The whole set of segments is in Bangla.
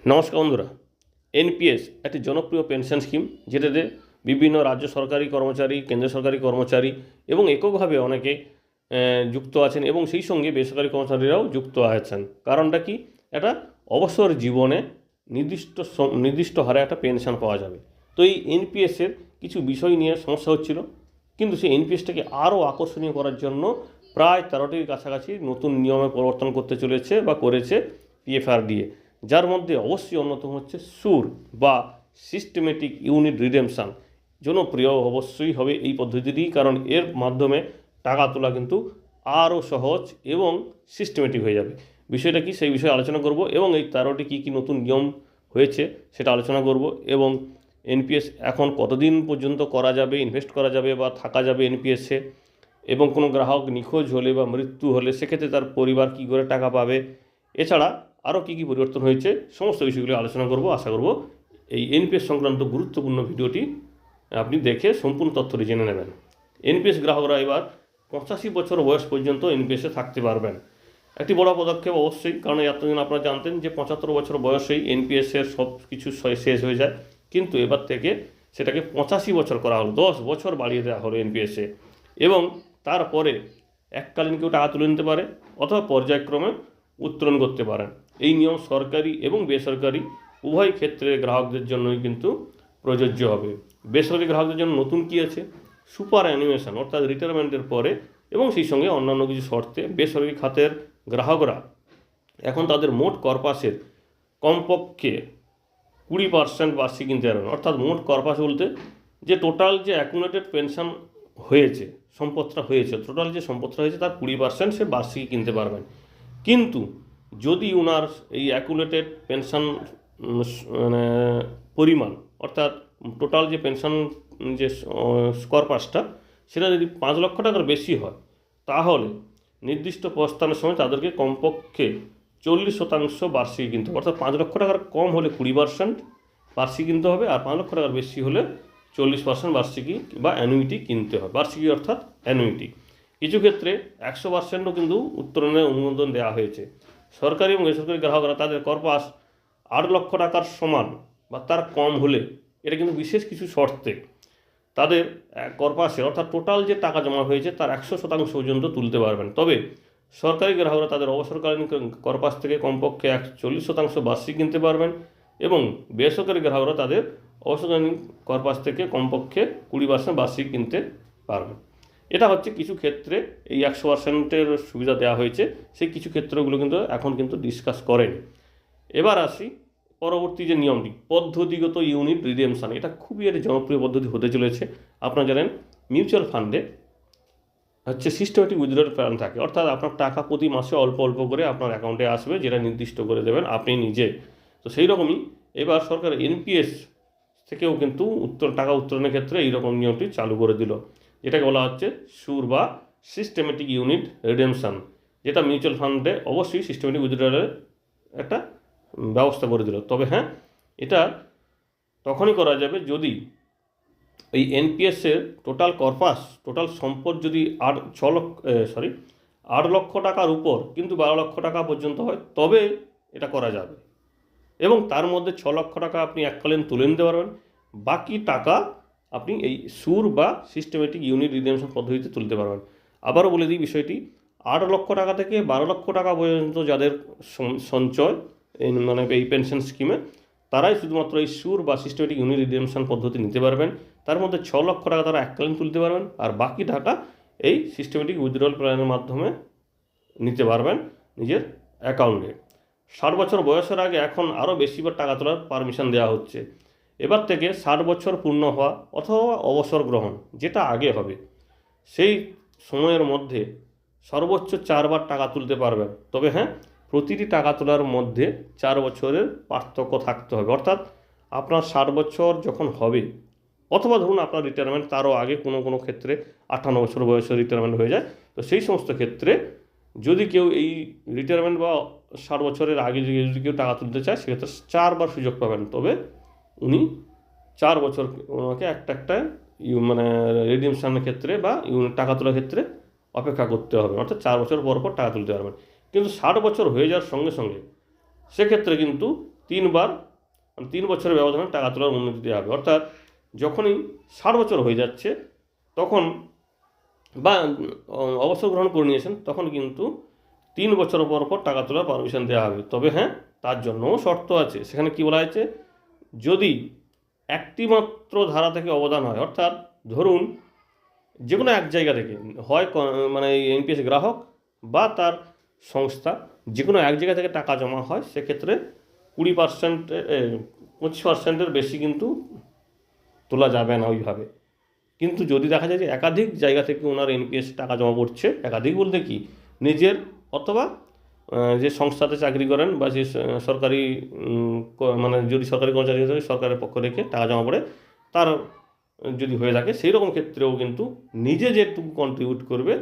নমস্কার বন্ধুরা। এনপিএস একটি জনপ্রিয় পেনশন স্কিম, যেটাতে বিভিন্ন রাজ্য সরকারি কর্মচারী, কেন্দ্র সরকারি কর্মচারী এবং এককভাবে অনেকে যুক্ত আছেন এবং সেই সঙ্গে বেসরকারি কর্মচারীরাও যুক্ত আছেন। কারণটা কি? এটা অবসর জীবনে নির্দিষ্ট হারে একটা পেনশন পাওয়া যাবে। তো এই এনপিএসের কিছু বিষয় নিয়ে সমস্যা হচ্ছিল, কিন্তু সেই এনপিএসটাকে আরও আকর্ষণীয় করার জন্য প্রায় 13টির কাছাকাছি নতুন নিয়মে পরিবর্তন করতে চলেছে বা করেছে পিএফআরডিএ, যার মধ্যে অবশ্যই অন্যতম হচ্ছে সুর বা সিস্টেমেটিক ইউনিট রিডেমশান। জনপ্রিয় অবশ্যই হবে এই পদ্ধতিটি, কারণ এর মাধ্যমে টাকা তোলা কিন্তু আরও সহজ এবং সিস্টেমেটিক হয়ে যাবে। বিষয়টা কি, সেই বিষয়ে আলোচনা করব এবং এই 13টি কী কী নতুন নিয়ম হয়েছে সেটা আলোচনা করব। এবং এনপিএস এখন কতদিন পর্যন্ত করা যাবে, ইনভেস্ট করা যাবে বা থাকা যাবে এনপিএসে, এবং কোনো গ্রাহক নিখোঁজ হলে বা মৃত্যু হলে সেক্ষেত্রে তার পরিবার কী করে টাকা পাবে, এছাড়া আরও কী কী পরিবর্তন হয়েছে, সমস্ত বিষয়গুলো আলোচনা করব। আশা করব এই এনপিএস সংক্রান্ত গুরুত্বপূর্ণ ভিডিওটি আপনি দেখে সম্পূর্ণ তথ্যটি জেনে নেবেন। এনপিএস গ্রাহকরা এবার 85 বছর বয়স পর্যন্ত এনপিএসে থাকতে পারবেন। একটি বড় পদক্ষেপ অবশ্যই, কারণ এতদিন আপনারা জানতেন যে 75 বছর বয়সেই এনপিএসের সব কিছু শেষ হয়ে যায়, কিন্তু এবার থেকে সেটাকে 85 বছর করা হলো, 10 বছর বাড়িয়ে দেওয়া হলো এনপিএসে। এবং তারপরে এককালীন কেউ টাকা তুলে নিতে পারে অথবা পর্যায়ক্রমে উত্তোলন করতে পারেন। এই নিয়ম সরকারি এবং বেসরকারি উভয় ক্ষেত্রে গ্রাহকদের জন্যই কিন্তু প্রযোজ্য হবে। বেসরকারি গ্রাহকদের জন্য নতুন কী আছে? সুপার অ্যানুয়েশন, অর্থাৎ রিটায়ারমেন্টের পরে এবং সেই সঙ্গে অন্যান্য কিছু শর্তে বেসরকারি খাতের গ্রাহকরা এখন তাদের মোট কর্পাসের কমপক্ষে 20% বার্ষিক কিনতে পারবেন। অর্থাৎ মোট কর্পাস বলতে যে টোটাল যে অ্যাকুমুলেটেড পেনশন হয়েছে, সম্পদটা হয়েছে, টোটাল যে সম্পদটা হয়েছে তার 20% সে বার্ষিক কিনতে পারবেন। কিন্তু যদি ওনার এই অ্যাকুমুলেটেড পেনশন মানে পরিমাণ, অর্থাৎ টোটাল যে পেনশন যে কর্পাসটা সেটা যদি 5 লক্ষ টাকার বেশি হয়, তাহলে নির্দিষ্ট প্রস্থানের সময় তাদেরকে কমপক্ষে 40% বার্ষিক কিনতে হবে। অর্থাৎ 5 লক্ষ টাকার কম হলে 20% বার্ষিক কিনতে হবে, আর 5 লক্ষ টাকার বেশি হলে 40% বার্ষিকী বা অ্যানুইটি কিনতে হবে। বার্ষিকী অর্থাৎ অ্যানুইটি। কিছু ক্ষেত্রে 100%ও কিন্তু উত্তোলনের অনুমোদন দেওয়া হয়েছে। সরকারি এবং বেসরকারি গ্রাহকরা তাদের কর্পাস 8 লক্ষ টাকার সমান বা তার কম হলে, এটা কিন্তু বিশেষ কিছু শর্তে, তাদের কর্পাসে অর্থাৎ টোটাল যে টাকা জমা হয়েছে তার 100% পর্যন্ত তুলতে পারবেন। তবে সরকারি গ্রাহকরা তাদের অবসরকালীন কর্পাস থেকে কমপক্ষে 40% বার্ষিক কিনতে পারবেন এবং বেসরকারি গ্রাহকরা তাদের অবসরকালীন কর্পাস থেকে কমপক্ষে 20% বার্ষিক কিনতে পারবেন। এটা হচ্ছে কিছু ক্ষেত্রে এই 100%-এর সুবিধা দেওয়া হয়েছে, সেই কিছু ক্ষেত্রগুলো কিন্তু এখন কিন্তু ডিসকাস করেন। এবার আসি পরবর্তী যে নিয়মটি, পদ্ধতিগত ইউনিট রিডেমশন। এটা খুবই একটা জনপ্রিয় পদ্ধতি হতে চলেছে। আপনারা জানেন মিউচুয়াল ফান্ডে হচ্ছে সিস্টেমেটিক উইথড্রল প্ল্যান থাকে, অর্থাৎ আপনার টাকা প্রতি মাসে অল্প অল্প করে আপনার অ্যাকাউন্টে আসবে, যেটা নির্দিষ্ট করে দেবেন আপনি নিজে। তো সেই রকমই এবার সরকার এনপিএস থেকেও কিন্তু টাকা উত্তোলনের ক্ষেত্রে এইরকম নিয়মটি চালু করে দিল, যেটাকে বলা হচ্ছে সুর বা সিস্টেমেটিক ইউনিট রিডেমশন, যেটা মিউচুয়াল ফান্ডে অবশ্যই সিস্টেমেটিক উইথড্রলের একটা ব্যবস্থা করে দিল। তবে হ্যাঁ, এটা তখনই করা যাবে যদি এই এনপিএসের টোটাল কর্পাস, টোটাল সম্পদ যদি 8 লক্ষ টাকার উপর কিন্তু 12 লক্ষ টাকা পর্যন্ত হয়, তবে এটা করা যাবে। এবং তার মধ্যে 6 লক্ষ টাকা আপনি এককালীন তুলে নিতে পারবেন, বাকি টাকা আপনি এই সুর বা সিস্টেমেটিক ইউনিট রিডেমশন পদ্ধতিতে তুলতে পারবেন। আবারও বলে দিই বিষয়টি, 8 লক্ষ টাকা থেকে 12 লক্ষ টাকা পর্যন্ত যাদের সঞ্চয় মানে এই পেনশন স্কিমে, তারাই শুধুমাত্র এই সুর বা সিস্টেমেটিক ইউনিট রিডেমশন পদ্ধতি নিতে পারবেন। তার মধ্যে 6 লক্ষ টাকা তারা এককালীন তুলতে পারবেন, আর বাকি টাকা এই সিস্টেমেটিক উইথড্রল প্ল্যানের মাধ্যমে নিতে পারবেন নিজের অ্যাকাউন্টে। 60 বছর বয়সের আগে এখন আরও বেশিবার টাকা তোলার পারমিশন দেওয়া হচ্ছে। এবার থেকে 60 বছর পূর্ণ হওয়া অথবা অবসর গ্রহণ, যেটা আগে হবে, সেই সময়ের মধ্যে সর্বোচ্চ 4 বার টাকা তুলতে পারবেন। তবে হ্যাঁ, প্রতিটি টাকা তোলার মধ্যে 4 বছরের পার্থক্য থাকতে হবে। অর্থাৎ আপনার 60 বছর যখন হবে, অথবা ধরুন আপনার রিটায়ারমেন্ট তারও আগে কোনো ক্ষেত্রে 58 বছর বয়সে রিটায়ারমেন্ট হয়ে যায়, তো সেই সমস্ত ক্ষেত্রে যদি কেউ এই রিটায়ারমেন্ট বা 60 বছরের আগে যদি কেউ টাকা তুলতে চায়, সেক্ষেত্রে 4 বার সুযোগ পাবেন। তবে উনি 4 বছর ওনাকে একটা মানে রিডিমশনের ক্ষেত্রে বা টাকা তোলার ক্ষেত্রে অপেক্ষা করতে হবে, অর্থাৎ 4 বছর পর পর টাকা তুলতে পারবেন। কিন্তু 60 বছর হয়ে যাওয়ার সঙ্গে সঙ্গে সেক্ষেত্রে কিন্তু 3 বার 3 বছরের ব্যবধানে টাকা তোলার অনুমতি দেওয়া হবে। অর্থাৎ যখনই 60 বছর হয়ে যাচ্ছে তখন বা অবসর গ্রহণ করে নিয়েছেন তখন কিন্তু 3 বছর পর পর টাকা তোলার পারমিশন দেওয়া হবে। তবে হ্যাঁ, তার জন্যও শর্ত আছে। সেখানে কি বলা হয়েছে, যদি একটি মাত্র ধারা থেকে অবদান হয়, অর্থাৎ ধরুন যে কোনো এক জায়গা থেকে হয় মানে এনপিএস গ্রাহক বা তার সংস্থা যে কোনো এক জায়গা থেকে টাকা জমা হয়, সেক্ষেত্রে 20% 25%-এর বেশি কিন্তু তোলা যাবে না ওইভাবে। কিন্তু যদি দেখা যায় যে একাধিক জায়গা থেকে ওনার এনপিএস টাকা জমা পড়ছে, একাধিক বলতে কি নিজের অথবা যে সংস্থাতে চাকরি করেন বা যে সরকারি মানে যদি সরকারি কর্মচারী হিসেবে সরকারের পক্ষ থেকে টাকা জমা পড়ে তার যদি হয়ে থাকে, সেই রকম ক্ষেত্রেও কিন্তু নিজে যেটুকু কন্ট্রিবিউট করবে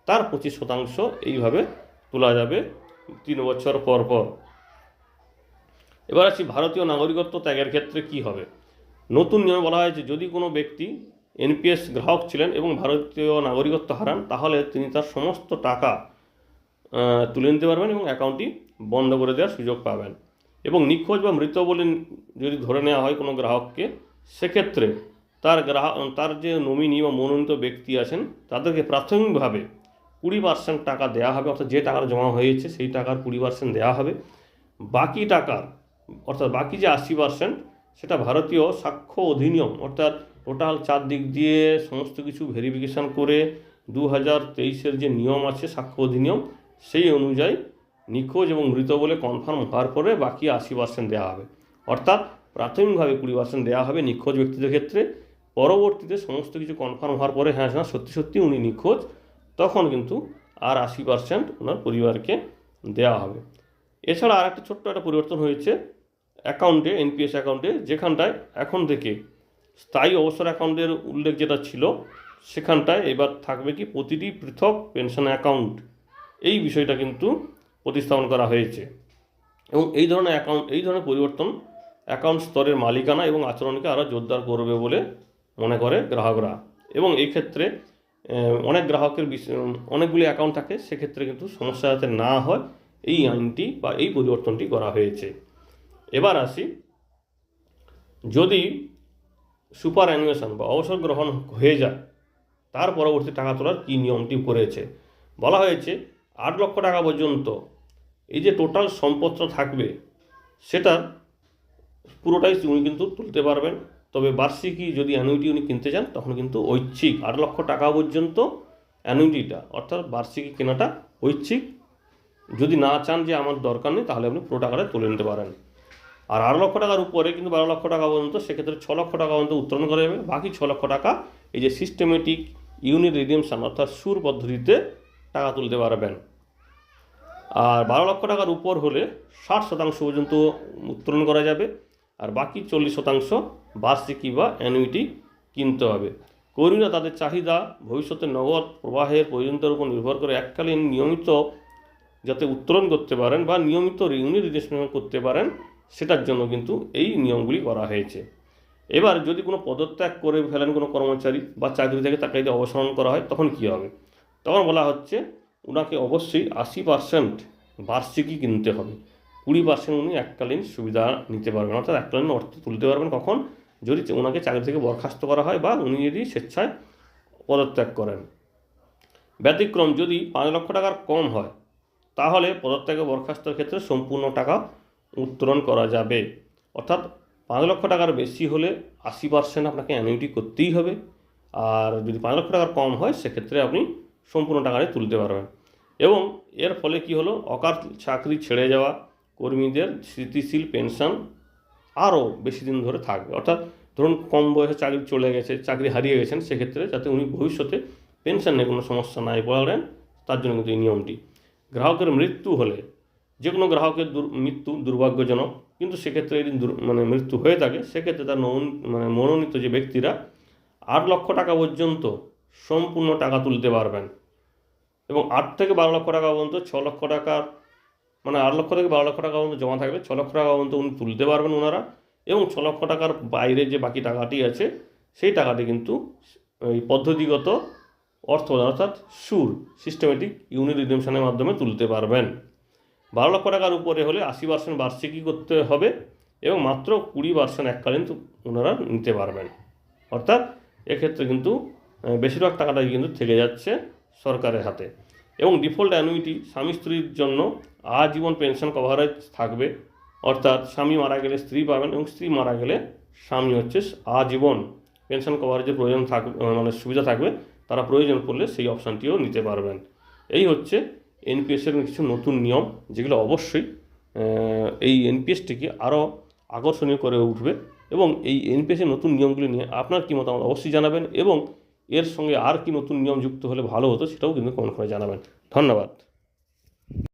তার 25% এইভাবে তোলা যাবে 3 বছর পর পর। এবার আসছি ভারতীয় নাগরিকত্ব ত্যাগের ক্ষেত্রে কি হবে। নতুন নিয়মে বলা হয়েছে, যদি কোনো ব্যক্তি এনপিএস গ্রাহক ছিলেন এবং ভারতীয় নাগরিকত্ব হারান, তাহলে তিনি তার সমস্ত টাকা তুলে নিতে পারবেন এবং অ্যাকাউন্টটি বন্ধ করে দেওয়ার সুযোগ পাবেন। এবং নিখোঁজ বা মৃত বলে যদি ধরে নেওয়া হয় কোনো গ্রাহককে, সেক্ষেত্রে তার যে নমিনি বা মনোনীত ব্যক্তি আছেন তাদেরকে প্রাথমিকভাবে 20% টাকা দেওয়া হবে। অর্থাৎ যে টাকা জমা হয়েছে সেই টাকার 20% দেওয়া হবে। বাকি টাকার অর্থাৎ বাকি যে 80% সেটা ভারতীয় সাক্ষ্য অধিনিয়ম, অর্থাৎ টোটাল 4 দিক দিয়ে সমস্ত কিছু ভেরিফিকেশান করে 2023-এর যে নিয়ম আছে সাক্ষ্য অধিনিয়ম, সেই অনুযায়ী নিখোঁজ এবং মৃত বলে কনফার্ম হওয়ার পরে বাকি 80% দেওয়া হবে। অর্থাৎ প্রাথমিকভাবে 20% দেওয়া হবে নিখোঁজ ব্যক্তিদের ক্ষেত্রে। পরবর্তীতে সমস্ত কিছু কনফার্ম হওয়ার পরে হ্যাঁ সত্যি সত্যি উনি নিখোঁজ, তখন কিন্তু আর 80% ওনার পরিবারকে দেওয়া হবে। এছাড়া আর একটা ছোট্ট একটা পরিবর্তন হয়েছে অ্যাকাউন্টে, এনপিএস অ্যাকাউন্টে, যেখানটায় এখন থেকে স্থায়ী অবসর অ্যাকাউন্টের উল্লেখ যেটা ছিল, সেখানটায় এবার থাকবে কি প্রতিটি পৃথক পেনশন অ্যাকাউন্ট। এই বিষয়টা কিন্তু প্রতিস্থাপন করা হয়েছে। এবং এই ধরনের পরিবর্তন অ্যাকাউন্ট স্তরের মালিকানা এবং আচরণকে আরও জোরদার করবে বলে মনে করে গ্রাহকরা। এবং এই ক্ষেত্রে অনেক গ্রাহকের অনেকগুলি অ্যাকাউন্ট থাকে, সেক্ষেত্রে কিন্তু সমস্যা যাতে না হয় এই আইনটি বা এই পরিবর্তনটি করা হয়েছে। এবার আসি, যদি সুপার অ্যানুয়েশন বা অবসর গ্রহণ হয়ে যায় তার পরবর্তী টাকা তোলার কী নিয়মটি করেছে। বলা হয়েছে 8 লক্ষ টাকা পর্যন্ত এই যে টোটাল সম্পদটা থাকবে সেটা পুরোটাই উনি কিন্তু তুলতে পারবেন। তবে বার্ষিকী যদি অ্যানুইটি উনি কিনতে চান তখন কিন্তু ঐচ্ছিক 8 লক্ষ টাকা পর্যন্ত অ্যানুইটিটা অর্থাৎ বার্ষিকী কেনাটা ঐচ্ছিক। যদি না চান যে আমার দরকার নেই, তাহলে আপনি পুরো টাকাটা তুলে নিতে পারেন। আর 8 লক্ষ টাকার উপরে কিন্তু 12 লক্ষ টাকা পর্যন্ত, সেক্ষেত্রে 6 লক্ষ টাকা পর্যন্ত উত্তোলন করা যাবে। বাকি 6 লক্ষ টাকা এই যে সিস্টেমেটিক ইউনিট রিডিমশন অর্থাৎ সুর পদ্ধতিতে টাকা তুলতে পারবেন। আর 12 লক্ষ টাকার উপর হলে 60% পর্যন্ত উত্তোলন করা যাবে, আর বাকি 40% বার্ষিকী বা অ্যানুইটি কিনতে হবে। কর্মীরা তাদের চাহিদা, ভবিষ্যতের নগদ প্রবাহের প্রয়োজনীয়তার উপর নির্ভর করে এককালীন নিয়মিত যাতে উত্তোলন করতে পারেন বা নিয়মিত ইউনিট রিডিমশন করতে পারেন, সেটার জন্য কিন্তু এই নিয়মগুলি করা হয়েছে। এবার যদি কোনো পদত্যাগ করে ফেলেন কোনো কর্মচারী বা চাকরি থেকে তাকে যদি অবসরণ করা হয়, তখন কী হবে? তখন বলা হচ্ছে ওনাকে অবশ্যই 80% বার্ষিকী কিনতে হবে, 20% উনি এককালীন সুবিধা নিতে পারবেন, অর্থাৎ এককালীন অর্থ তুলতে পারবেন কখন, যদি ওনাকে চাকরি থেকে বরখাস্ত করা হয় বা উনি যদি স্বেচ্ছায় পদত্যাগ করেন। ব্যতিক্রম যদি 5 লক্ষ টাকার কম হয়, তাহলে পদত্যাগে বরখাস্তের ক্ষেত্রে সম্পূর্ণ টাকা উত্তোলন করা যাবে। অর্থাৎ 5 লক্ষ টাকার বেশি হলে 80% আপনাকে অ্যানুইটি করতেই হবে, আর যদি 5 লক্ষ টাকার কম হয় সেক্ষেত্রে আপনি সম্পূর্ণ টাকাটাই তুলতে পারবেন। এবং এর ফলে কি হলো, অকাল চাকরি ছেড়ে যাওয়া কর্মীদের স্থিতিশীল পেনশন আরও বেশি দিন ধরে থাকবে। অর্থাৎ ধরুন কম বয়সে চাকরি চলে গেছে, চাকরি হারিয়ে গেছেন, সেক্ষেত্রে যাতে উনি ভবিষ্যতে পেনশন নিয়ে কোনো সমস্যা নাই পড়েন, তার জন্য কিন্তু এই নিয়মটি। গ্রাহকের মৃত্যু হলে, যে কোনো গ্রাহকের মৃত্যু দুর্ভাগ্যজনক, কিন্তু সেক্ষেত্রে যদি মৃত্যু হয়ে থাকে, সেক্ষেত্রে তার মনোনীত যে ব্যক্তিরা 8 লক্ষ টাকা পর্যন্ত সম্পূর্ণ টাকা তুলতে পারবেন। এবং 8 থেকে 12 লক্ষ টাকা পর্যন্ত 6 লক্ষ টাকার 8 লক্ষ থেকে 12 লক্ষ টাকা পর্যন্ত জমা থাকবে, 6 লক্ষ টাকা পর্যন্ত উনি তুলতে পারবেন ওনারা। এবং 6 লক্ষ টাকার বাইরে যে বাকি টাকাটি আছে, সেই টাকাটি কিন্তু এই পদ্ধতিগত অর্থ অর্থাৎ সুর সিস্টেমেটিক ইউনিট রিডিমশনের মাধ্যমে তুলতে পারবেন। 12 লক্ষ টাকার উপরে হলে 80% বার্ষিকী করতে হবে, এবং মাত্র 20% এককালীন ওনারা নিতে পারবেন। অর্থাৎ এক্ষেত্রে কিন্তু বেশিরভাগ টাকাটাই কিন্তু থেকে যাচ্ছে সরকারের হাতে। এবং ডিফল্ট অ্যানুইটি স্বামী স্ত্রীর জন্য আজীবন পেনশন কভারেজ থাকবে, অর্থাৎ স্বামী মারা গেলে স্ত্রী পাবেন এবং স্ত্রী মারা গেলে স্বামী হচ্ছে আজীবন পেনশন কভারেজের প্রয়োজন থাকবে, মানে সুবিধা থাকবে, তারা প্রয়োজন পড়লে সেই অপশানটিও নিতে পারবেন। এই হচ্ছে এনপিএসের কিছু নতুন নিয়ম, যেগুলো অবশ্যই এই এনপিএসটিকে আরও আকর্ষণীয় করে উঠবে। এবং এই এনপিএসের নতুন নিয়মগুলি নিয়ে আপনার কী মতামত অবশ্যই জানাবেন, এবং এর সঙ্গে আর কি নতুন নিয়ম যুক্ত হলে ভালো হতো সেটাও কিন্তু কমেন্ট করে জানাবেন। ধন্যবাদ।